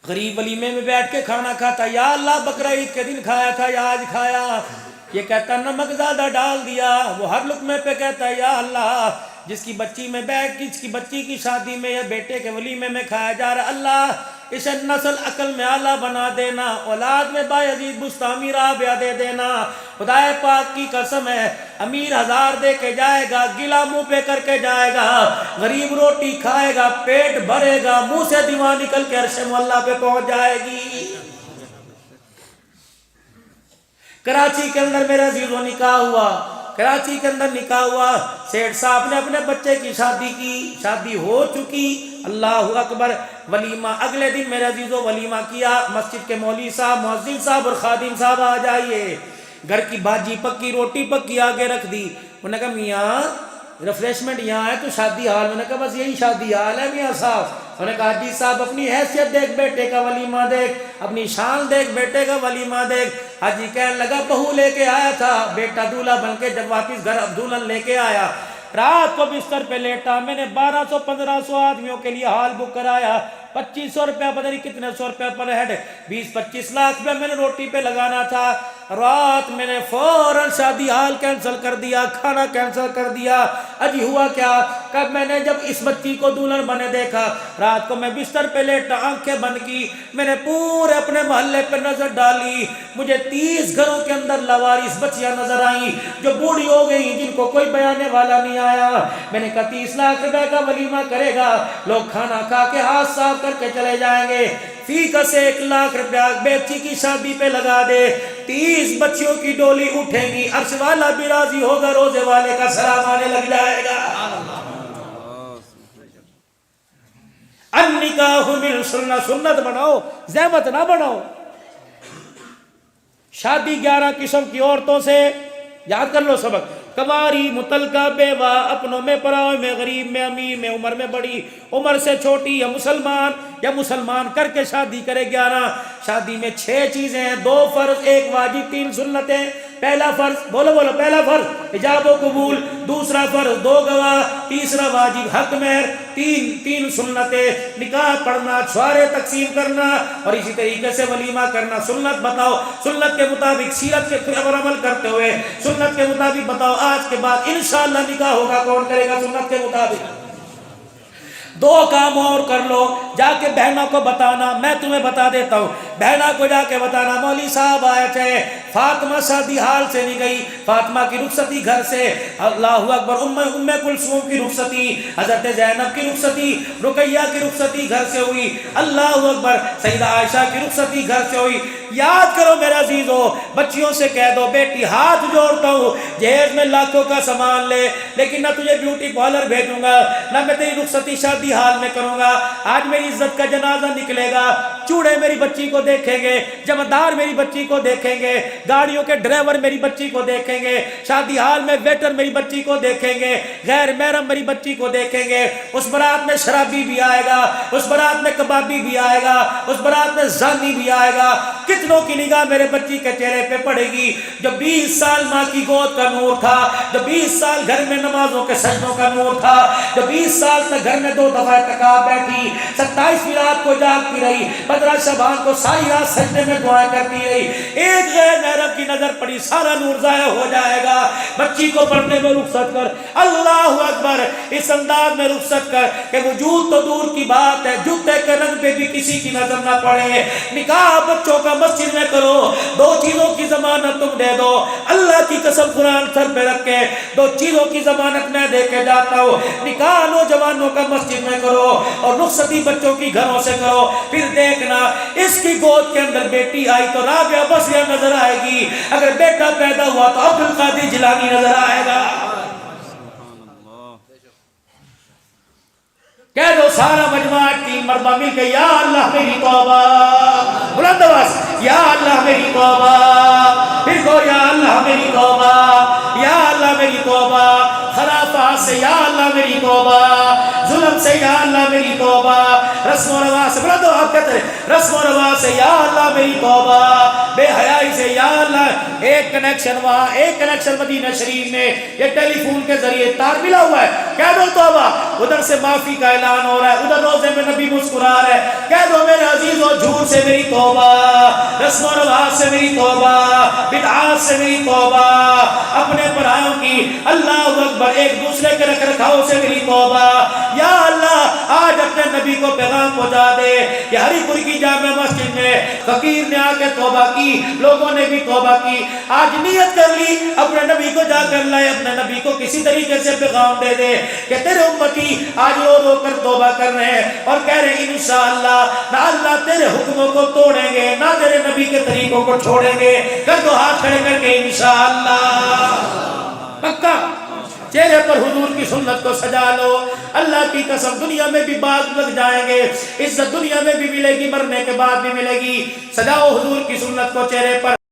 غریب ولیمے میں بیٹھ کے کھانا کھاتا، یا اللہ بقرہ عید کے دن کھایا تھا یا آج کھایا؟ یہ کہتا نمک زیادہ ڈال دیا۔ وہ ہر لقمے پہ کہتا یا اللہ جس کی بچی میں بیٹھ جس کی بچی کی شادی میں یا بیٹے کے ولیمے میں کھایا جا رہا، اللہ اسے نسل عقل میں اعلیٰ بنا دینا، اولاد میں بایزید بستامی رابعہ دے دینا۔ خدا پاک کی قسم ہے، امیر 1000 دے کے جائے گا، گلا منہ پہ کر کے جائے گا، غریب روٹی کھائے گا، پیٹ بھرے گا، منہ سے دعا نکل کے عرش معلیٰ پہ پہنچ جائے گی۔ کراچی کے اندر میرے عزیزوں نکاح ہوا، کراچی کے اندر نکاح ہوا، سیٹھ صاحب نے اپنے بچے کی شادی کی، شادی ہو چکی، اللہ اکبر، ولیمہ اگلے دن میرے عزیزوں ولیمہ کیا، مسجد کے مولوی صاحب، مؤذن صاحب اور خادم صاحب آ جائیے، گھر کی بھاجی پکی روٹی پکی آگے رکھ دی۔ انہوں نے کہا میاں ریفریشمنٹ یہاں ہے تو شادی حال، میں نے کہا بس یہی شادی حال ہے میاں صاحب۔ انہوں نے کہا حاجی صاحب اپنی حیثیت دیکھ بیٹے کا ولیمہ دیکھ، اپنی شان دیکھ بیٹے کا ولیمہ دیکھ۔ حاجی کہنے لگا بہو لے کے آیا تھا، بیٹا دولہا بن کے جب واپس گھر دلہن لے کے آیا، رات کو بستر پہ لیٹا، میں نے 1200-1500 آدمیوں کے لیے ہال بک کرایا، 2500 روپیہ پتہ نہیں کتنے سو روپیہ پر ہیڈ، 20-25 لاکھ روپیہ میں نے روٹی پہ لگانا تھا۔ رات میں نے فوراً شادی حال کینسل کر دیا، کھانا کینسل کر دیا۔ اجی ہوا کیا؟ کب میں نے جب اس بچی کو دلہن بنے دیکھا، رات کو میں بستر پہ لیٹا، آنکھیں بند کی، میں نے پورے اپنے محلے پہ نظر ڈالی، مجھے 30 گھروں کے اندر لاوارث بچیاں نظر آئیں جو بوڑھی ہو گئی، جن کو کوئی بیانے والا نہیں آیا۔ میں نے کہا 30 لاکھ روپے کا ولیمہ کرے گا، لوگ کھانا کھا کے ہاتھ صاف کر کے چلے جائیں گے، فی کا سے 1 لاکھ روپیہ بیٹی کی شادی پہ لگا دے، 30 بچیوں کی ڈولی اٹھیں گی، عرش والا بھی راضی ہوگا، روزے والے کا سلام آنے لگ جائے گا۔ النکاح من سنت، سنت بناؤ، زحمت نہ بناؤ۔ شادی 11 قسم کی عورتوں سے، یاد کر لو سبق، کنواری، مطلقہ، بیوہ، اپنوں میں پراؤں میں، غریب میں، امیر میں، عمر میں بڑی، عمر سے چھوٹی، یا مسلمان کر کے شادی کرے 11۔ شادی میں 6 چیزیں ہیں، 2 فرض 1 واجب 3 سنتیں۔ پہلا فرض بولو پہلا فرض حجاب و قبول، دوسرا فرض 2 گواہ، تیسرا واجب حق مہر، 3 سنتیں، نکاح پڑھنا، چھوارے تقسیم کرنا اور اسی طریقے سے ولیمہ کرنا۔ سنت بتاؤ، سنت کے مطابق سیرت کے پر عمل کرتے ہوئے سنت کے مطابق بتاؤ آج کے بعد انشاءاللہ نکاح ہوگا، کون کرے گا سنت کے مطابق؟ 2 کام اور کر لو، جا کے بہنوں کو بتانا، میں تمہیں بتا دیتا ہوں، بہنوں کو جا کے بتانا مولوی صاحب آئے تھے، فاطمہ شادی حال سے نہیں گئی، فاطمہ کی رخصتی گھر سے، اللہ اکبر، ام کلثوم کی رخصتی، حضرت زینب کی رخصتی، رقیہ کی رخصتی گھر سے ہوئی، اللہ اکبر، سیدہ عائشہ کی رخصتی گھر سے ہوئی۔ یاد کرو میرے عزیزو، بچیوں سے کہہ دو بیٹی ہاتھ جوڑتا ہوں جہیز میں لاکھوں کا سامان لے، لیکن نہ تجھے بیوٹی پارلر بھیجوں گا، نہ میں تیری رخصتی شادی حال میں کروں گا، آج میری عزت کا جنازہ نکلے گا، چوڑے میری بچی کو دیکھیں گے، جمعدار میری بچی کو دیکھیں گے، گاڑیوں کے ڈرائیور میری بچی کو دیکھیں گے، شادی حال میں ویٹر میری بچی کو دیکھیں گے، غیر محرم میری بچی کو دیکھیں گے، اس برات میں شرابی بھی آئے گا، اس برات میں کبابی بھی آئے گا، اس برات میں زانی بھی آئے گا، کتنوں کی نگاہ میرے بچی کے چہرے پہ پڑے گی جو 20 سال ماں کی گود کا نور تھا، جو 20 سال گھر میں نمازوں کے سجدوں کا نور تھا، جو 20 سال تک گھر میں 2 دفعہ اعتکاف بیٹھی، 27ویں رات کو جاگتی رہی، 15 شعبان کو ساری رات سجدے میں دعائیں کرتی رہی، ایک غیر محرم کی نظر پڑی سارا نور ضائع ہو جائے گا۔ بچی کو پڑھنے میں رخصت کر، اللہ اکبر، اس انداز میں رخصت کر کہ وجود تو دور کی بات ہے، جوتے کے رنگ پہ بھی کسی کی نظر نہ پڑے۔ نکاح بچوں کا مسجد میں کرو، 2 چیزوں کی ضمانت تم دے دو، اللہ کی قسم قرآن سر پہ رکھ کے 2 چیزوں کی ضمانت میں دے کے جاتا ہوں، نکاح نوجوانوں کا مسجد میں کرو اور رخصتی بچوں کی گھروں سے کرو، پھر دیکھنا اس کی گود کے اندر بیٹی آئی تو رابعہ بصریہ نظر آئے گی، اگر بیٹا پیدا ہوا تو عبدالقادر جیلانی نظر آئے گا۔ کہہ دو سارا مجمع 3 مرتبہ مل کے یا اللہ میری توبہ، بلند آواز یا اللہ میری توبہ، پھر کو یا اللہ میری توبہ، یا اللہ میری توبہ، خرافات سے یا اللہ میری توبہ، ظلم سے یا اللہ میری توبہ، رسم و رواج سے، بلند آواز کہتے ہیں رسم و رواج سے یا اللہ میری توبہ، بے حیائی سے یا اللہ۔ ایک کنیکشن وہاں، ایک کنیکشن مدینہ شریف میں، یہ ٹیلی فون کے ذریعے تار ملا ہوا ہے، کہہ دو توبہ، ادھر سے معافی کا اعلان ہو رہا ہے، ادھر روزے میں نبی مسکرا رہا ہے، کہہ دو میرے عزیزو جھوٹ سے میری توبہ، رسم و رواج سے میری توبہ، بدعات سے میری توبہ، اپنے پرایوں کی اللہ اکبر ایک دوسرے کے رکھ رکھاؤ سے میری توبہ۔ یا اللہ آج اپنے نبی کو پیغام پہنچا دے کہ ہری پور کی جامع مسجد میں فقیر نے آ کے توبہ کی، لوگوں نے بھی توبہ کی، آج نیت کر لی اپنے نبی کو جا کر لائے، اپنے نبی کو کسی طریقے سے پیغام دے دے کہ تیرے امتی آج رو رو کر توبہ کر رہے ہیں اور کہہ رہے ہیں انشاءاللہ نہ اللہ تیرے حکموں کو توڑیں گے نہ تیرے نبی کے طریقوں کو چھوڑیں گے۔ کر دو ہاتھ کھڑے کر کے انشاءاللہ، پکا چہرے پر حضور کی سنت کو سجا لو، اللہ کی قسم دنیا میں بھی باغ لگ جائیں گے، عزت دنیا میں بھی ملے گی، مرنے کے بعد بھی ملے گی۔ سجاؤ حضور کی سنت کو چہرے پر۔